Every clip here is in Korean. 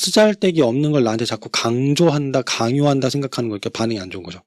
쓰잘데기 없는 걸 나한테 자꾸 강조한다, 강요한다 생각하는 거니까 반응이 안 좋은 거죠.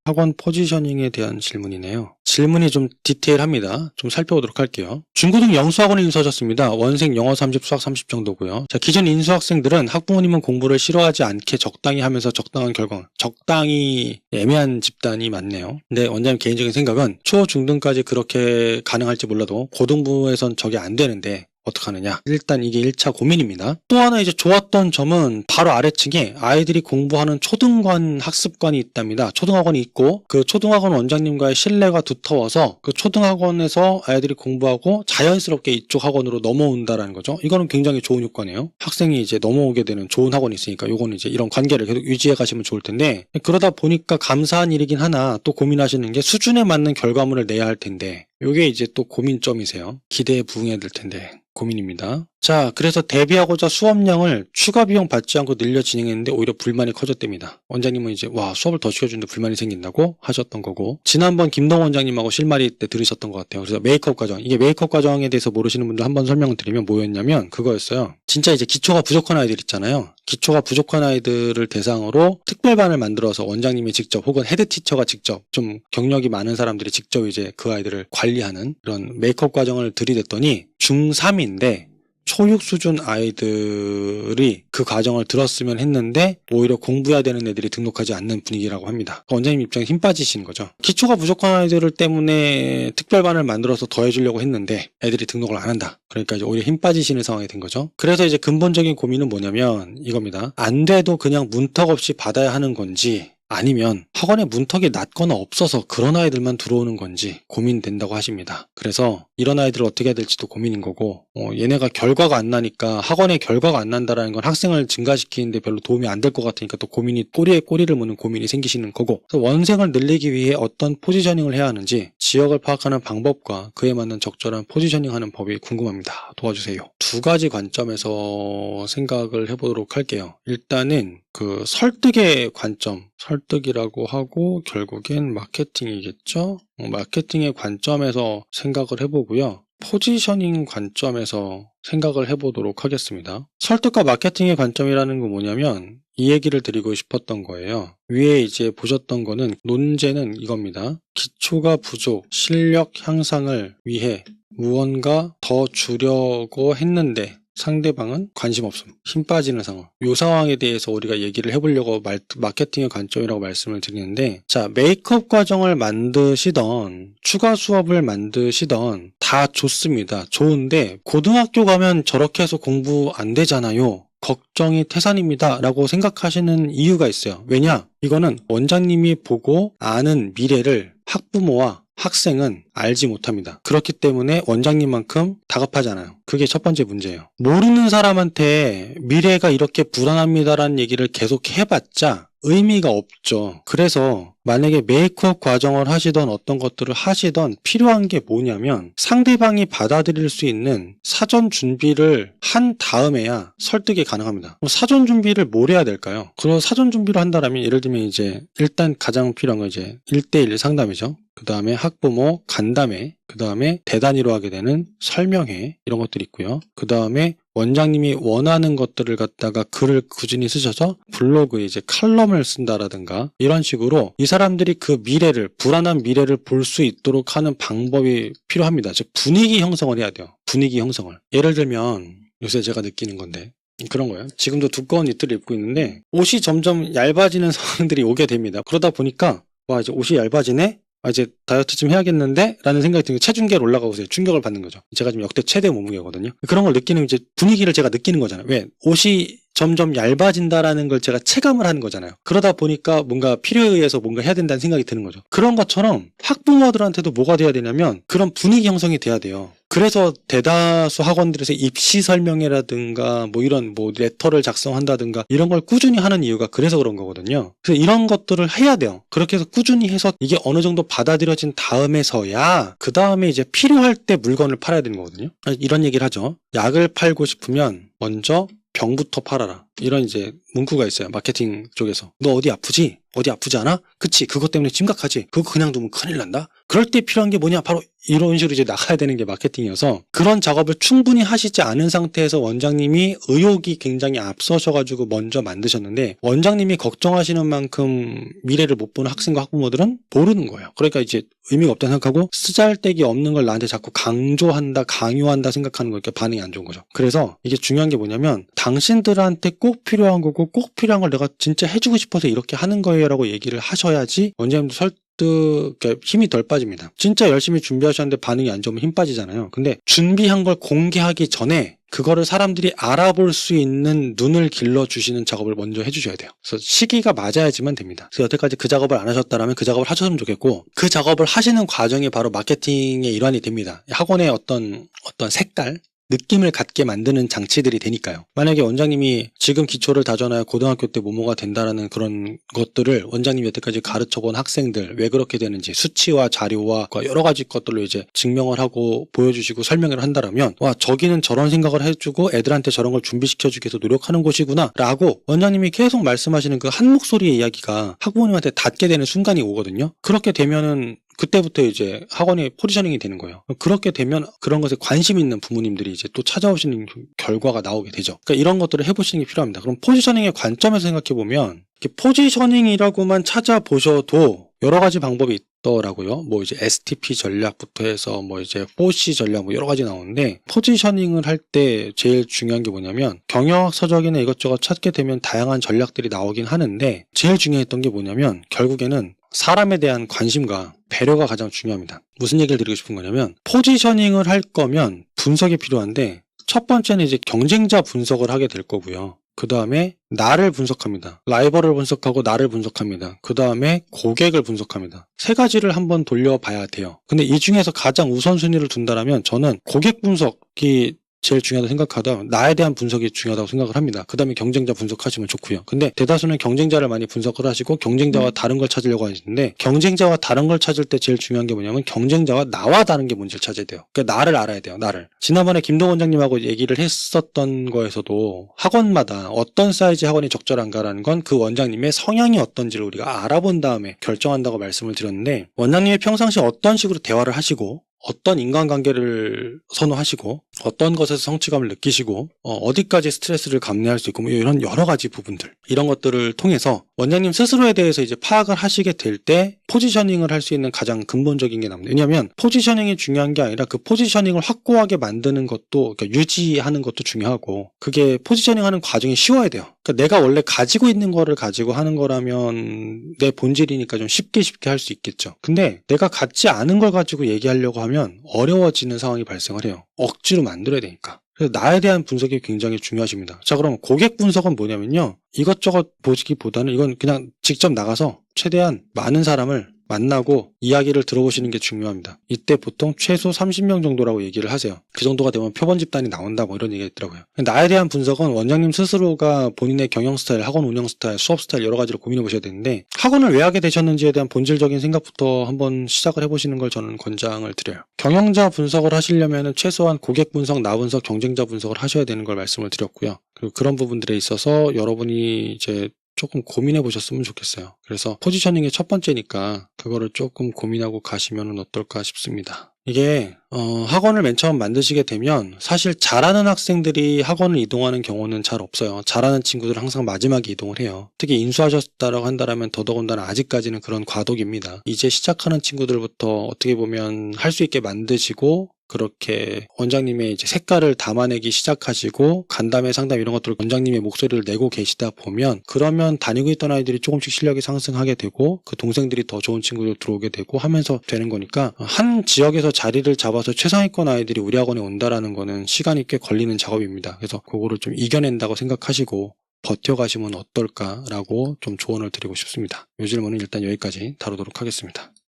학원 포지셔닝에 대한 질문이네요. 질문이 좀 디테일합니다. 좀 살펴보도록 할게요. 중고등 영수학원에 인수하셨습니다. 원생 영어 30, 수학 30 정도고요. 자, 기존 인수학생들은 학부모님은 공부를 싫어하지 않게 적당히 하면서 적당한 결과, 적당히 애매한 집단이 많네요. 근데 원장님 개인적인 생각은 초, 중등까지 그렇게 가능할지 몰라도 고등부에선 저게 안 되는데 어떡하느냐. 일단 이게 1차 고민입니다. 또 하나 이제 좋았던 점은 바로 아래층에 아이들이 공부하는 초등관 학습관이 있답니다. 초등학원이 있고 그 초등학원 원장님과의 신뢰가 두터워서 그 초등학원에서 아이들이 공부하고 자연스럽게 이쪽 학원으로 넘어온다라는 거죠. 이거는 굉장히 좋은 효과네요. 학생이 이제 넘어오게 되는 좋은 학원이 있으니까 요거는 이제 이런 관계를 계속 유지해 가시면 좋을 텐데 그러다 보니까 감사한 일이긴 하나 또 고민하시는 게 수준에 맞는 결과물을 내야 할 텐데 요게 이제 또 고민점이세요. 기대에 부응해야 될 텐데 고민입니다. 자, 그래서 대비하고자 수업량을 추가 비용 받지 않고 늘려 진행했는데 오히려 불만이 커졌답니다. 원장님은 이제 와 수업을 더 시켜주는데 불만이 생긴다고 하셨던 거고 지난번 김동 원장님하고 실마리 때 들으셨던 것 같아요. 그래서 메이크업 과정, 이게 메이크업 과정에 대해서 모르시는 분들 한번 설명을 드리면 뭐였냐면 그거였어요. 진짜 이제 기초가 부족한 아이들 있잖아요. 기초가 부족한 아이들을 대상으로 특별반을 만들어서 원장님이 직접 혹은 헤드티처가 직접 좀 경력이 많은 사람들이 직접 이제 그 아이들을 관리하는 그런 메이크업 과정을 들이댔더니 중3인데 초육 수준 아이들이 그 과정을 들었으면 했는데 오히려 공부해야 되는 애들이 등록하지 않는 분위기라고 합니다. 원장님 입장에 힘 빠지시는 거죠. 기초가 부족한 아이들 때문에 특별반을 만들어서 더 해주려고 했는데 애들이 등록을 안 한다. 그러니까 이제 오히려 힘 빠지시는 상황이 된 거죠. 그래서 이제 근본적인 고민은 뭐냐면 이겁니다. 안 돼도 그냥 문턱 없이 받아야 하는 건지 아니면 학원에 문턱이 낮거나 없어서 그런 아이들만 들어오는 건지 고민된다고 하십니다. 그래서 이런 아이들을 어떻게 해야 될지도 고민인 거고 얘네가 결과가 안 나니까 학원에 결과가 안 난다라는 건 학생을 증가시키는데 별로 도움이 안 될 것 같으니까 또 고민이 꼬리에 꼬리를 무는 고민이 생기시는 거고 그래서 원생을 늘리기 위해 어떤 포지셔닝을 해야 하는지 지역을 파악하는 방법과 그에 맞는 적절한 포지셔닝하는 법이 궁금합니다. 도와주세요. 두 가지 관점에서 생각을 해보도록 할게요. 일단은 그 설득의 관점, 설득이라고 하고 결국엔 마케팅이겠죠? 마케팅의 관점에서 생각을 해보고요. 포지셔닝 관점에서 생각을 해보도록 하겠습니다. 설득과 마케팅의 관점이라는 건 뭐냐면 이 얘기를 드리고 싶었던 거예요. 위에 이제 보셨던 거는 논제는 이겁니다. 기초가 부족, 실력 향상을 위해 무언가 더 주려고 했는데 상대방은 관심 없음, 힘 빠지는 상황. 이 상황에 대해서 우리가 얘기를 해보려고 마케팅의 관점이라고 말씀을 드리는데 자, 메이크업 과정을 만드시던 추가 수업을 만드시던 다 좋습니다. 좋은데 고등학교 가면 저렇게 해서 공부 안 되잖아요. 걱정이 태산입니다 라고 생각하시는 이유가 있어요. 왜냐? 이거는 원장님이 보고 아는 미래를 학부모와 학생은 알지 못합니다. 그렇기 때문에 원장님만큼 다급하지 않아요. 그게 첫 번째 문제예요. 모르는 사람한테 미래가 이렇게 불안합니다라는 얘기를 계속 해봤자 의미가 없죠. 그래서 만약에 메이크업 과정을 하시던 어떤 것들을 하시던 필요한 게 뭐냐면 상대방이 받아들일 수 있는 사전 준비를 한 다음에야 설득이 가능합니다. 사전 준비를 뭘 해야 될까요? 그런 사전 준비를 한다면 예를 들면 이제 일단 가장 필요한 건 이제 1대1 상담이죠. 그 다음에 학부모 간담회, 그 다음에 대단위로 하게 되는 설명회 이런 것들이 있고요. 그 다음에 원장님이 원하는 것들을 갖다가 글을 꾸준히 쓰셔서 블로그에 이제 칼럼을 쓴다라든가 이런 식으로 이 사람들이 그 미래를 불안한 미래를 볼 수 있도록 하는 방법이 필요합니다. 즉 분위기 형성을 해야 돼요. 분위기 형성을. 예를 들면 요새 제가 느끼는 건데 그런 거예요. 지금도 두꺼운 니트를 입고 있는데 옷이 점점 얇아지는 상황들이 오게 됩니다. 그러다 보니까 와 이제 옷이 얇아지네? 이제 다이어트 좀 해야겠는데? 라는 생각이 드는 게 체중계를 올라가고 이제 충격을 받는 거죠. 제가 지금 역대 최대 몸무게거든요. 그런 걸 느끼는 이제 분위기를 제가 느끼는 거잖아요. 왜? 옷이 점점 얇아진다라는 걸 제가 체감을 하는 거잖아요. 그러다 보니까 뭔가 필요에 의해서 뭔가 해야 된다는 생각이 드는 거죠. 그런 것처럼 학부모들한테도 뭐가 돼야 되냐면 그런 분위기 형성이 돼야 돼요. 그래서 대다수 학원들에서 입시 설명회라든가 뭐 이런 뭐 레터를 작성한다든가 이런 걸 꾸준히 하는 이유가 그래서 그런 거거든요. 그래서 이런 것들을 해야 돼요. 그렇게 해서 꾸준히 해서 이게 어느 정도 받아들여진 다음에서야 그 다음에 이제 필요할 때 물건을 팔아야 되는 거거든요. 이런 얘기를 하죠. 약을 팔고 싶으면 먼저 병부터 팔아라. 이런 이제 문구가 있어요. 마케팅 쪽에서. 너 어디 아프지? 어디 아프지 않아? 그치, 그것 때문에 심각하지. 그거 그냥 두면 큰일 난다. 그럴 때 필요한 게 뭐냐? 바로 이런 식으로 이제 나가야 되는 게 마케팅이어서, 그런 작업을 충분히 하시지 않은 상태에서 원장님이 의욕이 굉장히 앞서셔가지고 먼저 만드셨는데, 원장님이 걱정하시는 만큼 미래를 못 보는 학생과 학부모들은 모르는 거예요. 그러니까 이제 의미가 없다 생각하고 쓰잘데기 없는 걸 나한테 자꾸 강조한다, 강요한다 생각하는 거니까 반응이 안 좋은 거죠. 그래서 이게 중요한 게 뭐냐면, 당신들한테 꼭 필요한 거고 꼭 필요한 걸 내가 진짜 해주고 싶어서 이렇게 하는 거예요 라고 얘기를 하셔야지 원장님도 그러니까 힘이 덜 빠집니다. 진짜 열심히 준비하셨는데 반응이 안 좋으면 힘 빠지잖아요. 근데 준비한 걸 공개하기 전에 그거를 사람들이 알아볼 수 있는 눈을 길러주시는 작업을 먼저 해주셔야 돼요. 그래서 시기가 맞아야지만 됩니다. 그래서 여태까지 그 작업을 안 하셨다면 그 작업을 하셨으면 좋겠고, 그 작업을 하시는 과정이 바로 마케팅의 일환이 됩니다. 학원의 어떤 색깔, 느낌을 갖게 만드는 장치들이 되니까요. 만약에 원장님이 지금 기초를 다져놔야 고등학교 때 뭐뭐가 된다라는 그런 것들을 원장님이 여태까지 가르쳐본 학생들 왜 그렇게 되는지 수치와 자료와 여러 가지 것들로 이제 증명을 하고 보여주시고 설명을 한다라면, 와, 저기는 저런 생각을 해주고 애들한테 저런 걸 준비시켜주기 위해서 노력하는 곳이구나 라고 원장님이 계속 말씀하시는 그 한 목소리의 이야기가 학부모님한테 닿게 되는 순간이 오거든요. 그렇게 되면은 그때부터 이제 학원이 포지셔닝이 되는 거예요. 그렇게 되면 그런 것에 관심 있는 부모님들이 이제 또 찾아오시는 결과가 나오게 되죠. 그러니까 이런 것들을 해보시는 게 필요합니다. 그럼 포지셔닝의 관점에서 생각해보면, 포지셔닝이라고만 찾아보셔도 여러 가지 방법이 있더라고요. 뭐 이제 STP 전략부터 해서 뭐 이제 4C 전략 뭐 여러 가지 나오는데, 포지셔닝을 할 때 제일 중요한 게 뭐냐면, 경영학 서적이나 이것저것 찾게 되면 다양한 전략들이 나오긴 하는데, 제일 중요했던 게 뭐냐면 결국에는 사람에 대한 관심과 배려가 가장 중요합니다. 무슨 얘기를 드리고 싶은 거냐면, 포지셔닝을 할 거면 분석이 필요한데, 첫 번째는 이제 경쟁자 분석을 하게 될 거고요. 그 다음에 나를 분석합니다. 라이벌을 분석하고 나를 분석합니다. 그 다음에 고객을 분석합니다. 세 가지를 한번 돌려봐야 돼요. 근데 이 중에서 가장 우선순위를 둔다라면 저는 고객 분석이 제일 중요하다고 생각하다 나에 대한 분석이 중요하다고 생각을 합니다. 그 다음에 경쟁자 분석하시면 좋고요. 근데 대다수는 경쟁자를 많이 분석을 하시고 경쟁자와 다른 걸 찾으려고 하시는데, 경쟁자와 다른 걸 찾을 때 제일 중요한 게 뭐냐면 경쟁자와 나와 다른 게 뭔지를 찾아야 돼요. 그러니까 나를 알아야 돼요. 나를. 지난번에 김동 원장님하고 얘기를 했었던 거에서도 학원마다 어떤 사이즈 학원이 적절한가라는 건 그 원장님의 성향이 어떤지를 우리가 알아본 다음에 결정한다고 말씀을 드렸는데, 원장님이 평상시 어떤 식으로 대화를 하시고 어떤 인간관계를 선호하시고 어떤 것에서 성취감을 느끼시고 어디까지 스트레스를 감내할 수 있고 뭐 이런 여러 가지 부분들, 이런 것들을 통해서 원장님 스스로에 대해서 이제 파악을 하시게 될 때 포지셔닝을 할 수 있는 가장 근본적인 게 나옵니다. 왜냐하면 포지셔닝이 중요한 게 아니라 그 포지셔닝을 확고하게 만드는 것도, 그러니까 유지하는 것도 중요하고, 그게 포지셔닝하는 과정이 쉬워야 돼요. 그러니까 내가 원래 가지고 있는 거를 가지고 하는 거라면 내 본질이니까 좀 쉽게 할 수 있겠죠. 근데 내가 갖지 않은 걸 가지고 얘기하려고 하면 어려워지는 상황이 발생을 해요. 억지로 만들어야 되니까. 그래서 나에 대한 분석이 굉장히 중요하십니다. 자, 그럼 고객 분석은 뭐냐면요, 이것저것 보시기보다는 이건 그냥 직접 나가서 최대한 많은 사람을 만나고 이야기를 들어보시는 게 중요합니다. 이때 보통 최소 30명 정도라고 얘기를 하세요. 그 정도가 되면 표본 집단이 나온다 뭐 이런 얘기가 있더라고요. 나에 대한 분석은 원장님 스스로가 본인의 경영 스타일, 학원 운영 스타일, 수업 스타일 여러 가지로 고민해 보셔야 되는데, 학원을 왜 하게 되셨는지에 대한 본질적인 생각부터 한번 시작을 해보시는 걸 저는 권장을 드려요. 경영자 분석을 하시려면 최소한 고객 분석, 나 분석, 경쟁자 분석을 하셔야 되는 걸 말씀을 드렸고요. 그리고 그런 부분들에 있어서 여러분이 이제 조금 고민해 보셨으면 좋겠어요. 그래서 포지셔닝의 첫 번째니까 그거를 조금 고민하고 가시면 어떨까 싶습니다. 이게 학원을 맨 처음 만드시게 되면 사실 잘하는 학생들이 학원을 이동하는 경우는 잘 없어요. 잘하는 친구들은 항상 마지막에 이동을 해요. 특히 인수하셨다라고 한다면 더더군다나 아직까지는 그런 과도기입니다. 이제 시작하는 친구들부터 어떻게 보면 할 수 있게 만드시고, 그렇게 원장님의 이제 색깔을 담아내기 시작하시고 간담회 상담 이런 것들을 원장님의 목소리를 내고 계시다 보면, 그러면 다니고 있던 아이들이 조금씩 실력이 상승하게 되고 그 동생들이 더 좋은 친구들 들어오게 되고 하면서 되는 거니까, 한 지역에서 자리를 잡아서 최상위권 아이들이 우리 학원에 온다라는 거는 시간이 꽤 걸리는 작업입니다. 그래서 그거를 좀 이겨낸다고 생각하시고 버텨가시면 어떨까라고 좀 조언을 드리고 싶습니다. 이 질문은 일단 여기까지 다루도록 하겠습니다.